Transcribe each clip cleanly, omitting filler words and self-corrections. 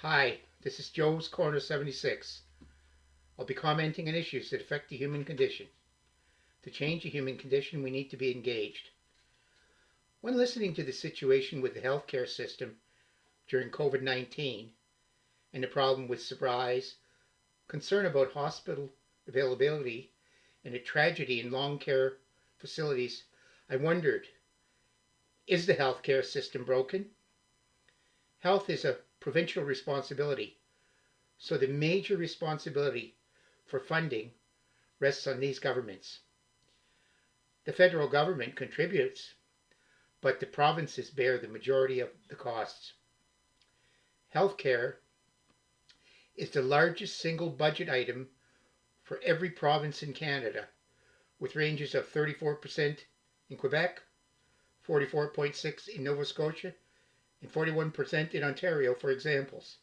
Hi, this is Joe's Corner 76. I'll be commenting on issues that affect the human condition. To change the human condition, we need to be engaged. When listening to the situation with the healthcare system during COVID-19 and the problem with supplies, concern about hospital availability, and a tragedy in long care facilities, I wondered, is the healthcare system broken? Health is a provincial responsibility, so the major responsibility for funding rests on these governments. The federal government contributes, but the provinces bear the majority of the costs. Healthcare is the largest single budget item for every province in Canada, with ranges of 34% in Quebec, 44.6% in Nova Scotia, and 41% in Ontario, for examples.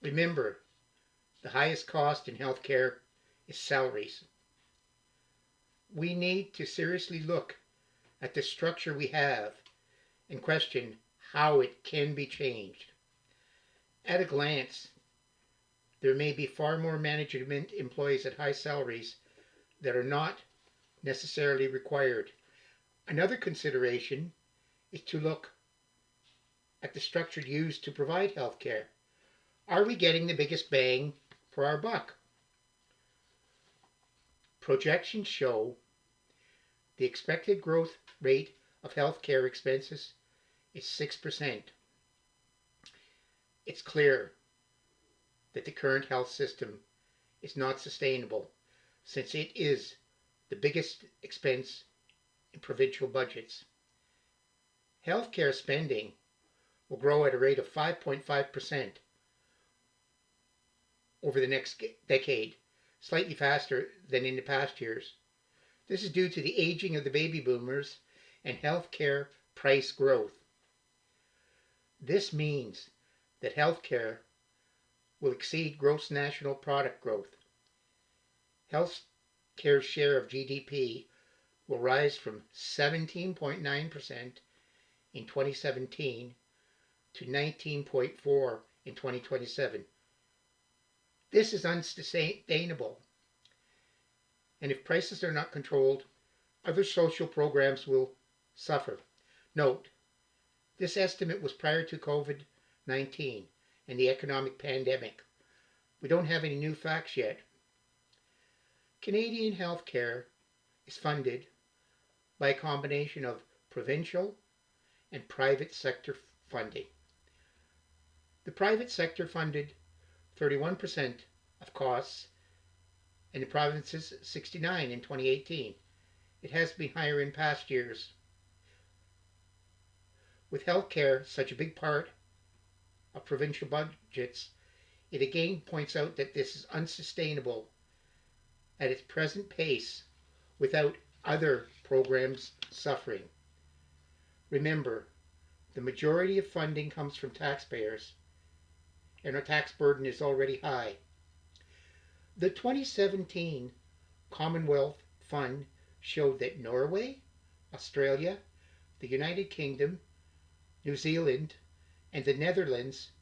Remember, the highest cost in healthcare is salaries. We need to seriously look at the structure we have and question how it can be changed. At a glance, there may be far more management employees at high salaries that are not necessarily required. Another consideration is to look at the structure used to provide health care. Are we getting the biggest bang for our buck? Projections show the expected growth rate of healthcare expenses is 6%. It's clear that the current health system is not sustainable, since it is the biggest expense in provincial budgets. Healthcare spending will grow at a rate of 5.5% over the next decade, slightly faster than in the past years. This is due to the aging of the baby boomers and healthcare price growth. This means that healthcare will exceed gross national product growth. Healthcare's share of GDP will rise from 17.9% in 2017 to 19.4% in 2027. This is unsustainable. And if prices are not controlled, other social programs will suffer. Note, this estimate was prior to COVID-19 and the economic pandemic. We don't have any new facts yet. Canadian healthcare is funded by a combination of provincial and private sector funding. The private sector funded 31% of costs, and the provinces 69% in 2018. It has been higher in past years. With healthcare such a big part of provincial budgets, it again points out that this is unsustainable at its present pace without other programs suffering. Remember, the majority of funding comes from taxpayers, and our tax burden is already high. The 2017 Commonwealth Fund showed that Norway, Australia, the United Kingdom, New Zealand, and the Netherlands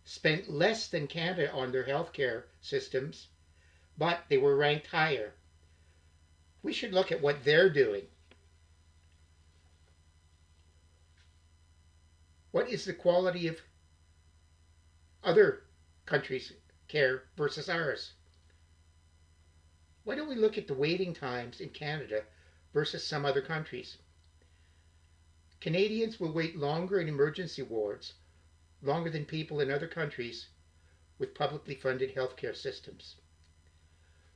spent less than Canada on their healthcare systems, but they were ranked higher. We should look at what they're doing. What is the quality of other countries' care versus ours? Why don't we look at the waiting times in Canada versus some other countries? Canadians will wait longer in emergency wards, longer than people in other countries with publicly funded healthcare systems.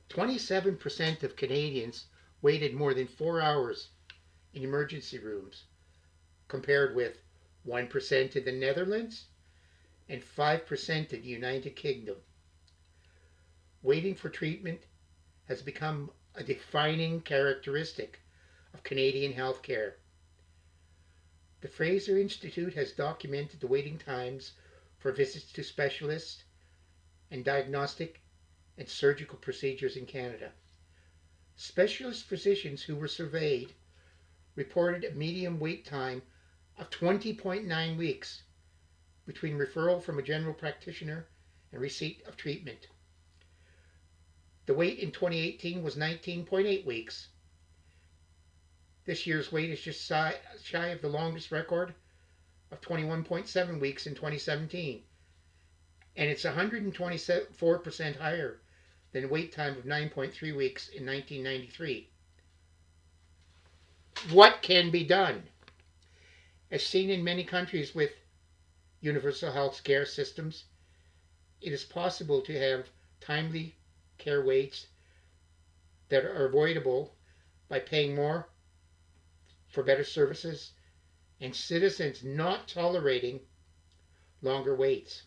27% of Canadians waited more than 4 hours in emergency rooms, compared with 1% in the Netherlands and 5% in the United Kingdom. Waiting for treatment has become a defining characteristic of Canadian healthcare. The Fraser Institute has documented the waiting times for visits to specialists and diagnostic and surgical procedures in Canada. Specialist physicians who were surveyed reported a median wait time of 20.9 weeks between referral from a general practitioner and receipt of treatment. The wait in 2018 was 19.8 weeks. This year's wait is just shy of the longest record of 21.7 weeks in 2017, and it's 124% higher than wait time of 9.3 weeks in 1993. What can be done? As seen in many countries with universal health care systems, it is possible to have timely care waits that are avoidable by paying more for better services and citizens not tolerating longer waits.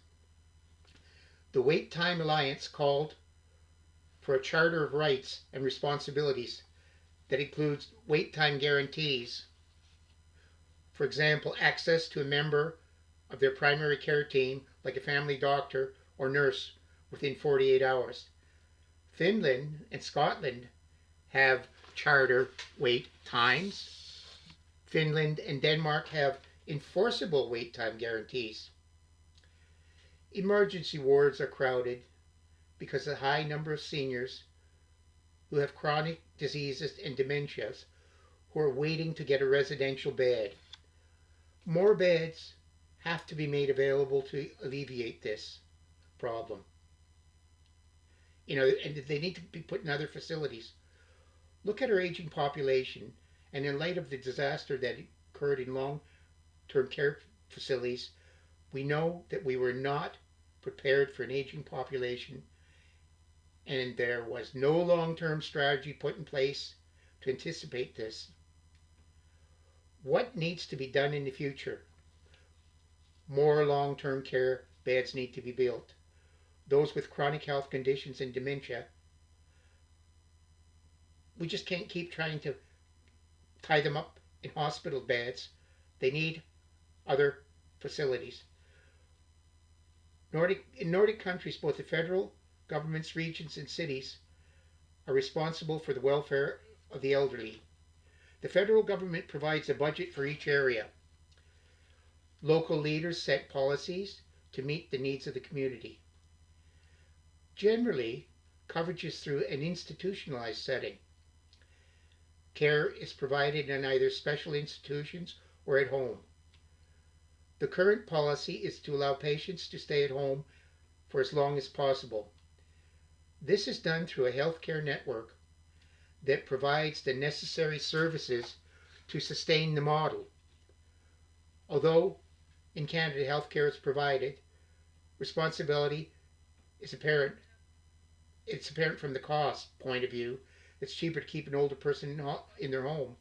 The Wait Time Alliance called for a charter of rights and responsibilities that includes wait time guarantees. For example, access to a member of their primary care team, like a family doctor or nurse, within 48 hours. Finland and Scotland have charter wait times. Finland and Denmark have enforceable wait time guarantees. Emergency wards are crowded because of the high number of seniors who have chronic diseases and dementias who are waiting to get a residential bed. More beds have to be made available to alleviate this problem. And they need to be put in other facilities. Look at our aging population, and in light of the disaster that occurred in long-term care facilities, we know that we were not prepared for an aging population, and there was no long-term strategy put in place to anticipate this. What needs to be done in the future? More long-term care beds need to be built. Those with chronic health conditions and dementia, we just can't keep trying to tie them up in hospital beds. They need other facilities. In Nordic countries, both the federal governments, regions, and cities are responsible for the welfare of the elderly. The federal government provides a budget for each area. Local leaders set policies to meet the needs of the community. Generally, coverage is through an institutionalized setting. Care is provided in either special institutions or at home. The current policy is to allow patients to stay at home for as long as possible. This is done through a healthcare network that provides the necessary services to sustain the model. Although in Canada healthcare is provided, responsibility is apparent. It's apparent from the cost point of view. It's cheaper to keep an older person in their home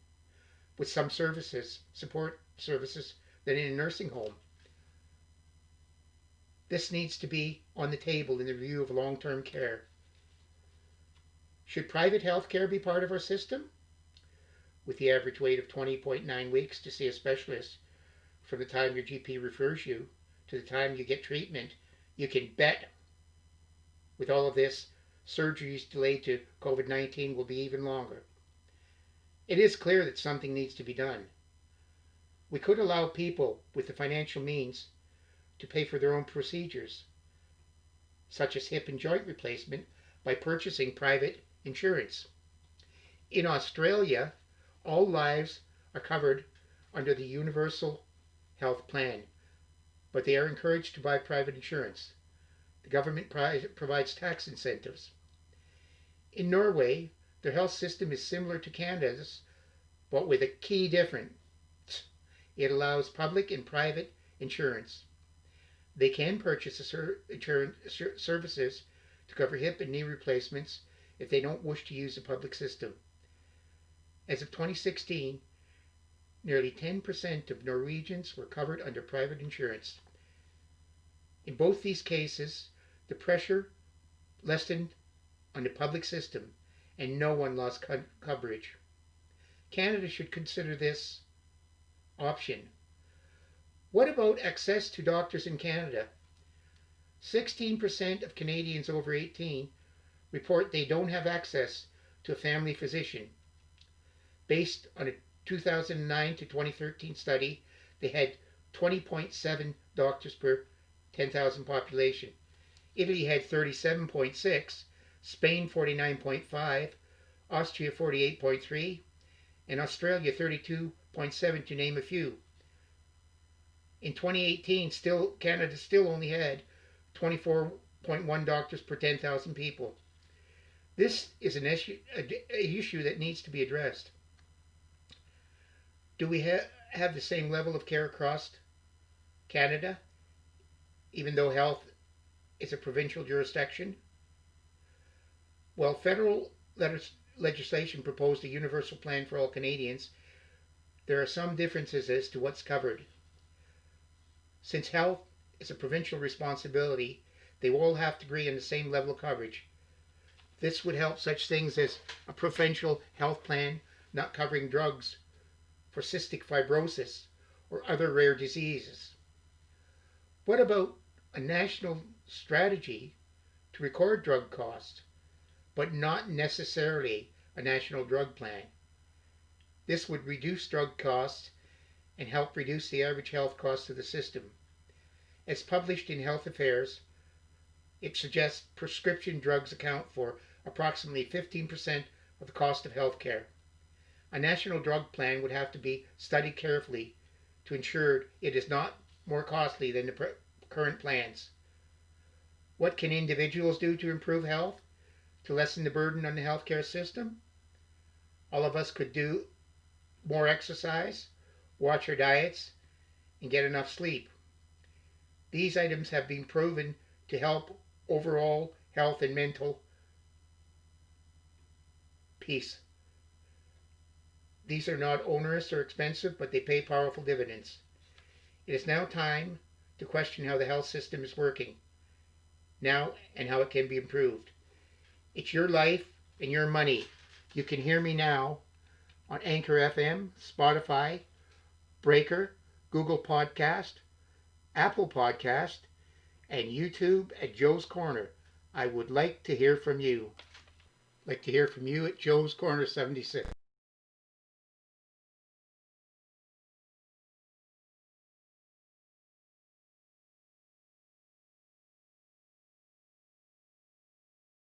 with some services, support services, than in a nursing home. This needs to be on the table in the review of long-term care. Should private health care be part of our system? With the average wait of 20.9 weeks to see a specialist from the time your GP refers you to the time you get treatment, you can bet with all of this, surgeries delayed to COVID-19 will be even longer. It is clear that something needs to be done. We could allow people with the financial means to pay for their own procedures, such as hip and joint replacement, by purchasing private insurance. In Australia, all lives are covered under the Universal Health Plan, but they are encouraged to buy private insurance. The government provides tax incentives. In Norway, their health system is similar to Canada's, but with a key difference. It allows public and private insurance. They can purchase services to cover hip and knee replacements if they don't wish to use the public system. As of 2016, nearly 10% of Norwegians were covered under private insurance. In both these cases, the pressure lessened on the public system and no one lost coverage. Canada should consider this option. What about access to doctors in Canada? 16% of Canadians over 18 report they don't have access to a family physician. Based on a 2009 to 2013 study, they had 20.7 doctors per 10,000 population. Italy had 37.6, Spain 49.5, Austria 48.3, and Australia 32.7, to name a few. In 2018, Canada still only had 24.1 doctors per 10,000 people. This is an issue that needs to be addressed. Do we have the same level of care across Canada, even though health is a provincial jurisdiction? Well, federal legislation proposed a universal plan for all Canadians. There are some differences as to what's covered. Since health is a provincial responsibility, they all have to agree on the same level of coverage. This would help such things as a provincial health plan not covering drugs for cystic fibrosis or other rare diseases. What about a national strategy to record drug costs, but not necessarily a national drug plan? This would reduce drug costs and help reduce the average health cost of the system. As published in Health Affairs, it suggests prescription drugs account for approximately 15% of the cost of health care. A national drug plan would have to be studied carefully to ensure it is not more costly than the current plans. What can individuals do to improve health, to lessen the burden on the healthcare system? All of us could do more exercise, watch our diets, and get enough sleep. These items have been proven to help overall health and mental peace. These are not onerous or expensive, but they pay powerful dividends. It is now time to question how the health system is working now and how it can be improved. It's your life and your money. You can hear me now on Anchor FM, Spotify, Breaker, Google Podcast, Apple Podcast, and YouTube at Joe's Corner. I would like to hear from you. At Joe's Corner 76.